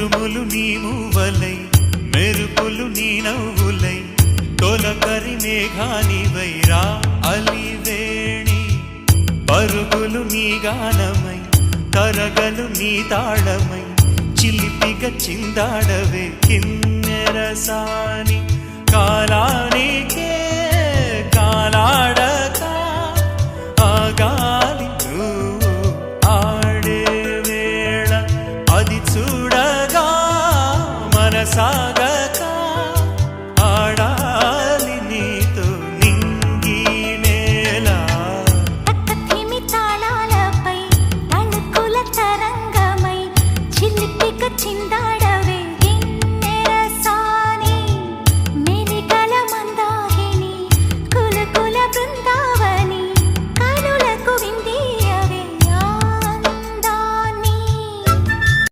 ఉరుములు నీ మూవలై మెరుపులు నీ నవ్వులై తొలకరి మేఘానివైరా అలివేణి పరుగులు నీ గానమై తరగలు నీ తాళమై చిలిపిగ చిందాడవే కిన్నెరసాని కాలానికే కాలాడక ఆగాలి నువ్వు ఆడే వేళ అది చూడగా మనసాగ